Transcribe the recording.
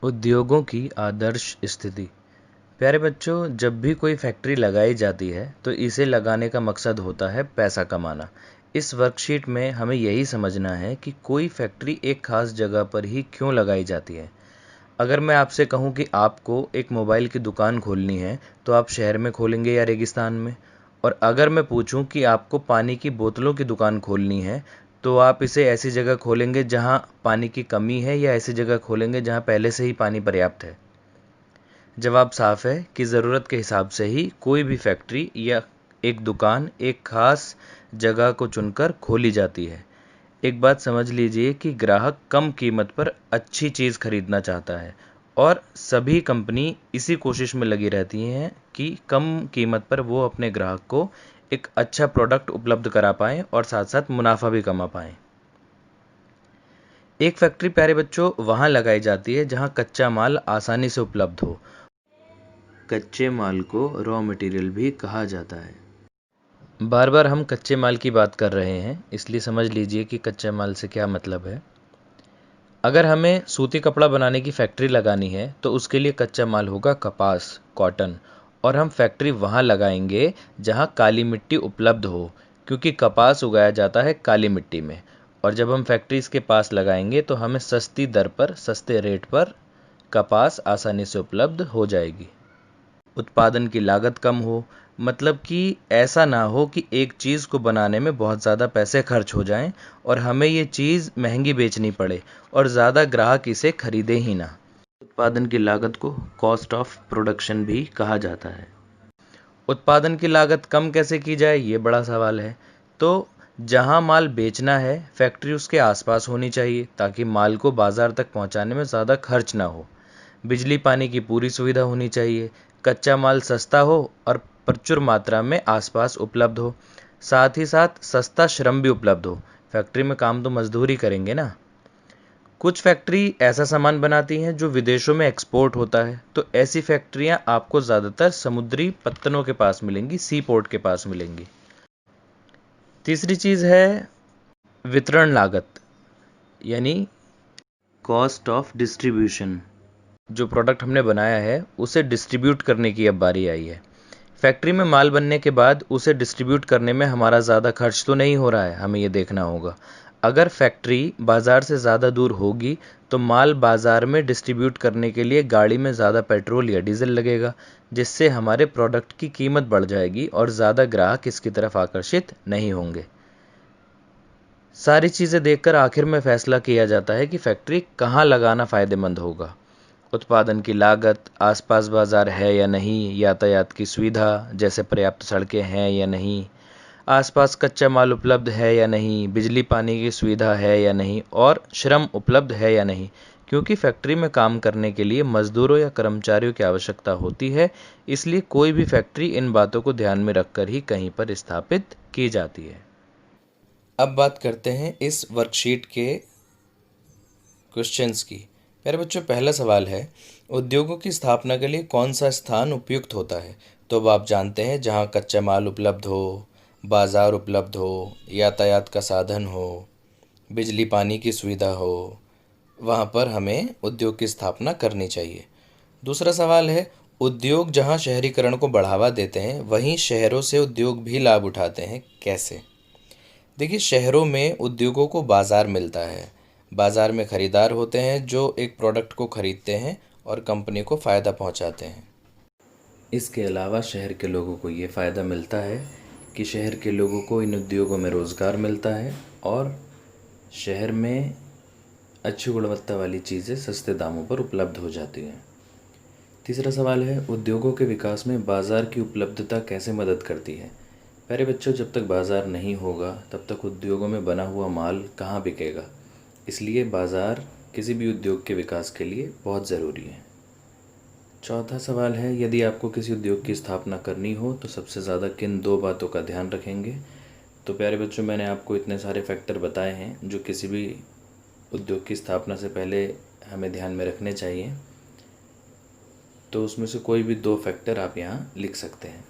उद्योगों की आदर्श स्थिति। प्यारे बच्चों, जब भी कोई फैक्ट्री लगाई जाती है तो इसे लगाने का मकसद होता है पैसा कमाना। इस वर्कशीट में हमें यही समझना है कि कोई फैक्ट्री एक खास जगह पर ही क्यों लगाई जाती है। अगर मैं आपसे कहूं कि आपको एक मोबाइल की दुकान खोलनी है तो आप शहर में खोलेंगे या रेगिस्तान में? और अगर मैं पूछूं कि आपको पानी की बोतलों की दुकान खोलनी है तो आप इसे ऐसी जगह खोलेंगे जहां पानी की कमी है या ऐसी जगह खोलेंगे जहां पहले से ही पानी पर्याप्त है? जवाब साफ है कि ज़रूरत के हिसाब से ही कोई भी फैक्ट्री या एक दुकान एक खास जगह को चुनकर खोली जाती है। एक बात समझ लीजिए कि ग्राहक कम कीमत पर अच्छी चीज़ खरीदना चाहता है और सभी कंपनी इसी कोशिश में लगी रहती हैं कि कम कीमत पर वो अपने ग्राहक को एक अच्छा प्रोडक्ट उपलब्ध करा पाएँ और साथ-साथ मुनाफा भी कमा पाएँ। एक फैक्ट्री प्यारे बच्चों वहाँ लगाई जाती है जहाँ कच्चा माल आसानी से उपलब्ध हो। कच्चे माल को रॉ मटेरियल भी कहा जाता है। बार बार हम कच्चे माल की बात कर रहे हैं, इसलिए समझ लीजिए कि कच्चे माल से क्या मतलब है। अगर हमें सूती कपड़ा बनाने की फैक्ट्री लगानी है तो उसके लिए कच्चा माल होगा कपास, कॉटन। और हम फैक्ट्री वहाँ लगाएंगे जहाँ काली मिट्टी उपलब्ध हो, क्योंकि कपास उगाया जाता है काली मिट्टी में। और जब हम फैक्ट्री इसके पास लगाएंगे तो हमें सस्ती दर पर, सस्ते रेट पर कपास आसानी से उपलब्ध हो जाएगी। उत्पादन की लागत कम हो, मतलब कि ऐसा ना हो कि एक चीज़ को बनाने में बहुत ज़्यादा पैसे खर्च हो जाएं और हमें ये चीज़ महंगी बेचनी पड़े और ज़्यादा ग्राहक इसे खरीदे ही ना। उत्पादन की लागत को कॉस्ट ऑफ प्रोडक्शन भी कहा जाता है। उत्पादन की लागत कम कैसे की जाए, ये बड़ा सवाल है। तो जहां माल बेचना है फैक्ट्री उसके आसपास होनी चाहिए ताकि माल को बाजार तक पहुंचाने में ज़्यादा खर्च ना हो। बिजली पानी की पूरी सुविधा होनी चाहिए, कच्चा माल सस्ता हो और प्रचुर मात्रा में आसपास उपलब्ध हो। साथ ही साथ सस्ता श्रम भी उपलब्ध हो। फैक्ट्री में काम तो मजदूर ही करेंगे ना। कुछ फैक्ट्री ऐसा सामान बनाती हैं जो विदेशों में एक्सपोर्ट होता है, तो ऐसी फैक्ट्रियां आपको ज़्यादातर समुद्री पत्तनों के पास मिलेंगी, सी पोर्ट के पास मिलेंगी। तीसरी चीज़ है वितरण लागत, यानी कॉस्ट ऑफ डिस्ट्रीब्यूशन। जो प्रोडक्ट हमने बनाया है उसे डिस्ट्रीब्यूट करने की अब बारी आई है। फैक्ट्री में माल बनने के बाद उसे डिस्ट्रीब्यूट करने में हमारा ज़्यादा खर्च तो नहीं हो रहा है, हमें ये देखना होगा। अगर फैक्ट्री बाज़ार से ज़्यादा दूर होगी तो माल बाज़ार में डिस्ट्रीब्यूट करने के लिए गाड़ी में ज़्यादा पेट्रोल या डीजल लगेगा, जिससे हमारे प्रोडक्ट की कीमत बढ़ जाएगी और ज़्यादा ग्राहक इसकी तरफ आकर्षित नहीं होंगे। सारी चीज़ें देखकर आखिर में फैसला किया जाता है कि फैक्ट्री कहाँ लगाना फ़ायदेमंद होगा। उत्पादन की लागत, आसपास बाजार है या नहीं, यातायात की सुविधा जैसे पर्याप्त सड़कें हैं या नहीं, आसपास कच्चा माल उपलब्ध है या नहीं, बिजली पानी की सुविधा है या नहीं और श्रम उपलब्ध है या नहीं। क्योंकि फैक्ट्री में काम करने के लिए मजदूरों या कर्मचारियों की आवश्यकता होती है, इसलिए कोई भी फैक्ट्री इन बातों को ध्यान में रखकर ही कहीं पर स्थापित की जाती है। अब बात करते हैं इस वर्कशीट के क्वेश्चंस की। मेरे बच्चों, पहला सवाल है, उद्योगों की स्थापना के लिए कौन सा स्थान उपयुक्त होता है? तो अब आप जानते हैं जहाँ कच्चा माल उपलब्ध हो, बाजार उपलब्ध हो, यातायात का साधन हो, बिजली पानी की सुविधा हो, वहाँ पर हमें उद्योग की स्थापना करनी चाहिए। दूसरा सवाल है, उद्योग जहाँ शहरीकरण को बढ़ावा देते हैं वहीं शहरों से उद्योग भी लाभ उठाते हैं, कैसे? देखिए, शहरों में उद्योगों को बाज़ार मिलता है। बाज़ार में ख़रीदार होते हैं जो एक प्रोडक्ट को ख़रीदते हैं और कंपनी को फ़ायदा पहुंचाते हैं। इसके अलावा शहर के लोगों को ये फ़ायदा मिलता है कि शहर के लोगों को इन उद्योगों में रोज़गार मिलता है और शहर में अच्छी गुणवत्ता वाली चीज़ें सस्ते दामों पर उपलब्ध हो जाती हैं। तीसरा सवाल है, उद्योगों के विकास में बाज़ार की उपलब्धता कैसे मदद करती है? प्यारे बच्चों, जब तक बाज़ार नहीं होगा तब तक उद्योगों में बना हुआ माल कहाँ बिकेगा। इसलिए बाज़ार किसी भी उद्योग के विकास के लिए बहुत ज़रूरी है। चौथा सवाल है, यदि आपको किसी उद्योग की स्थापना करनी हो तो सबसे ज़्यादा किन दो बातों का ध्यान रखेंगे? तो प्यारे बच्चों, मैंने आपको इतने सारे फैक्टर बताए हैं जो किसी भी उद्योग की स्थापना से पहले हमें ध्यान में रखने चाहिए। तो उसमें से कोई भी दो फैक्टर आप यहाँ लिख सकते हैं।